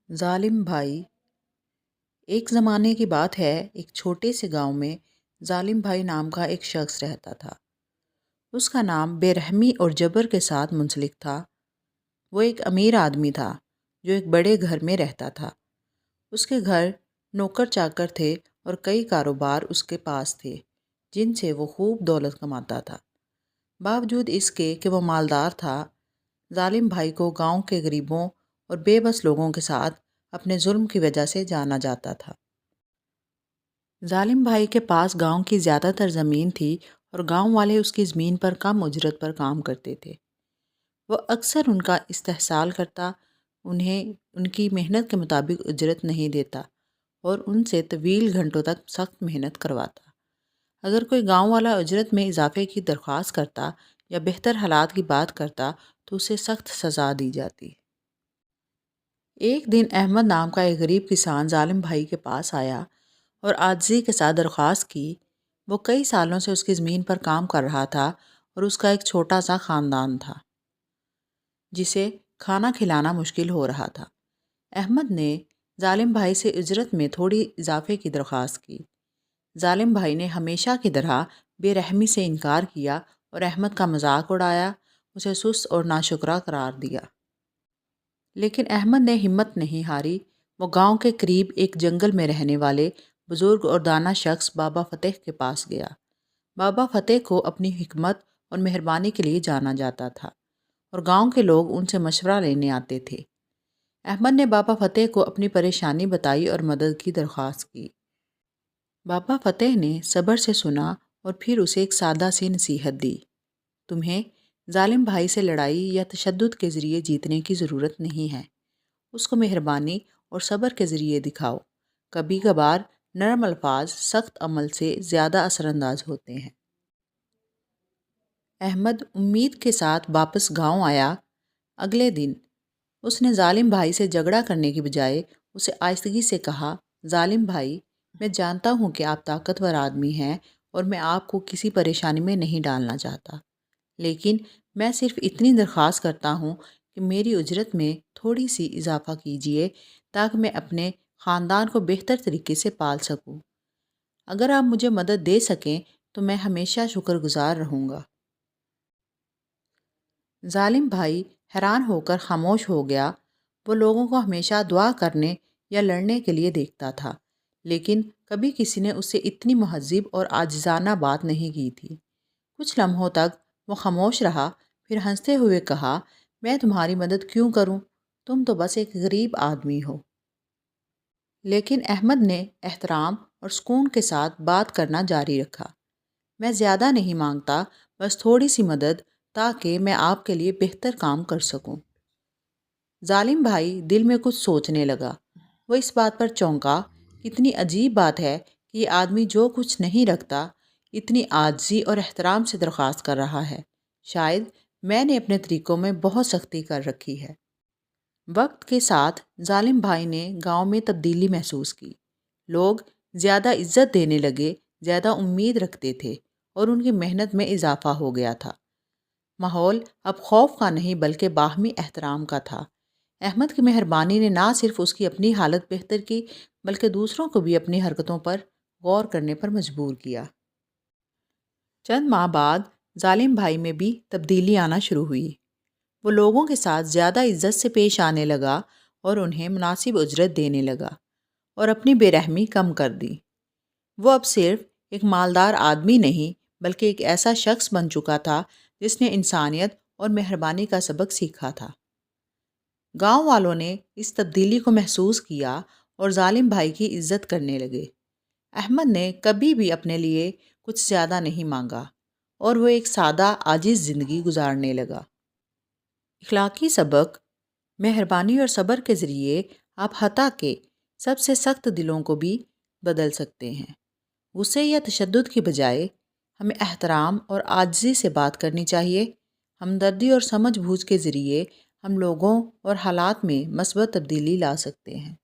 ظالم بھائی۔ ایک زمانے کی بات ہے، ایک چھوٹے سے گاؤں میں ظالم بھائی نام کا ایک شخص رہتا تھا۔ اس کا نام بے رحمی اور جبر کے ساتھ منسلک تھا۔ وہ ایک امیر آدمی تھا جو ایک بڑے گھر میں رہتا تھا۔ اس کے گھر نوکر چاکر تھے اور کئی کاروبار اس کے پاس تھے جن سے وہ خوب دولت کماتا تھا۔ باوجود اس کے کہ وہ مالدار تھا، ظالم بھائی کو گاؤں کے غریبوں اور بے بس لوگوں کے ساتھ اپنے ظلم کی وجہ سے جانا جاتا تھا۔ ظالم بھائی کے پاس گاؤں کی زیادہ تر زمین تھی اور گاؤں والے اس کی زمین پر کم اجرت پر کام کرتے تھے۔ وہ اکثر ان کا استحصال کرتا، انہیں ان کی محنت کے مطابق اجرت نہیں دیتا اور ان سے طویل گھنٹوں تک سخت محنت کرواتا۔ اگر کوئی گاؤں والا اجرت میں اضافے کی درخواست کرتا یا بہتر حالات کی بات کرتا تو اسے سخت سزا دی جاتی۔ ایک دن احمد نام کا ایک غریب کسان ظالم بھائی کے پاس آیا اور عاجزی کے ساتھ درخواست کی۔ وہ کئی سالوں سے اس کی زمین پر کام کر رہا تھا اور اس کا ایک چھوٹا سا خاندان تھا جسے کھانا کھلانا مشکل ہو رہا تھا۔ احمد نے ظالم بھائی سے اجرت میں تھوڑی اضافے کی درخواست کی۔ ظالم بھائی نے ہمیشہ کی طرح بے رحمی سے انکار کیا اور احمد کا مذاق اڑایا، اسے سست اور ناشکرا قرار دیا۔ لیکن احمد نے ہمت نہیں ہاری۔ وہ گاؤں کے قریب ایک جنگل میں رہنے والے بزرگ اور دانا شخص بابا فتح کے پاس گیا۔ بابا فتح کو اپنی حکمت اور مہربانی کے لیے جانا جاتا تھا اور گاؤں کے لوگ ان سے مشورہ لینے آتے تھے۔ احمد نے بابا فتح کو اپنی پریشانی بتائی اور مدد کی درخواست کی۔ بابا فتح نے صبر سے سنا اور پھر اسے ایک سادہ سی نصیحت دی۔ تمہیں ظالم بھائی سے لڑائی یا تشدد کے ذریعے جیتنے کی ضرورت نہیں ہے، اس کو مہربانی اور صبر کے ذریعے دکھاؤ۔ کبھی کبھار نرم الفاظ سخت عمل سے زیادہ اثر انداز ہوتے ہیں۔ احمد امید کے ساتھ واپس گاؤں آیا۔ اگلے دن اس نے ظالم بھائی سے جھگڑا کرنے کی بجائے اسے آہستگی سے کہا، ظالم بھائی، میں جانتا ہوں کہ آپ طاقتور آدمی ہیں اور میں آپ کو کسی پریشانی میں نہیں ڈالنا چاہتا، لیکن میں صرف اتنی درخواست کرتا ہوں کہ میری اجرت میں تھوڑی سی اضافہ کیجیے تاکہ میں اپنے خاندان کو بہتر طریقے سے پال سکوں۔ اگر آپ مجھے مدد دے سکیں تو میں ہمیشہ شکر گزار رہوں گا۔ ظالم بھائی حیران ہو کر خاموش ہو گیا۔ وہ لوگوں کو ہمیشہ دعا کرنے یا لڑنے کے لیے دیکھتا تھا، لیکن کبھی کسی نے اس سے اتنی مہذب اور عاجزانہ بات نہیں کی تھی۔ کچھ لمحوں تک وہ خاموش رہا، پھر ہنستے ہوئے کہا، میں تمہاری مدد کیوں کروں؟ تم تو بس ایک غریب آدمی ہو۔ لیکن احمد نے احترام اور سکون کے ساتھ بات کرنا جاری رکھا۔ میں زیادہ نہیں مانگتا، بس تھوڑی سی مدد تاکہ میں آپ کے لیے بہتر کام کر سکوں۔ ظالم بھائی دل میں کچھ سوچنے لگا۔ وہ اس بات پر چونکا، کتنی عجیب بات ہے کہ یہ آدمی جو کچھ نہیں رکھتا اتنی عاجزی اور احترام سے درخواست کر رہا ہے۔ شاید میں نے اپنے طریقوں میں بہت سختی کر رکھی ہے۔ وقت کے ساتھ ظالم بھائی نے گاؤں میں تبدیلی محسوس کی۔ لوگ زیادہ عزت دینے لگے، زیادہ امید رکھتے تھے اور ان کی محنت میں اضافہ ہو گیا تھا۔ ماحول اب خوف کا نہیں بلکہ باہمی احترام کا تھا۔ احمد کی مہربانی نے نہ صرف اس کی اپنی حالت بہتر کی بلکہ دوسروں کو بھی اپنی حرکتوں پر غور کرنے پر مجبور کیا۔ چند ماہ بعد ظالم بھائی میں بھی تبدیلی آنا شروع ہوئی۔ وہ لوگوں کے ساتھ زیادہ عزت سے پیش آنے لگا اور انہیں مناسب اجرت دینے لگا اور اپنی بے رحمی کم کر دی۔ وہ اب صرف ایک مالدار آدمی نہیں بلکہ ایک ایسا شخص بن چکا تھا جس نے انسانیت اور مہربانی کا سبق سیکھا تھا۔ گاؤں والوں نے اس تبدیلی کو محسوس کیا اور ظالم بھائی کی عزت کرنے لگے۔ احمد نے کبھی بھی اپنے لیے کچھ زیادہ نہیں مانگا اور وہ ایک سادہ عاجز زندگی گزارنے لگا۔ اخلاقی سبق: مہربانی اور صبر کے ذریعے آپ حتیٰ کہ سب سے سخت دلوں کو بھی بدل سکتے ہیں۔ غصے یا تشدد کی بجائے ہمیں احترام اور عاجزی سے بات کرنی چاہیے۔ ہمدردی اور سمجھ بوجھ کے ذریعے ہم لوگوں اور حالات میں مثبت تبدیلی لا سکتے ہیں۔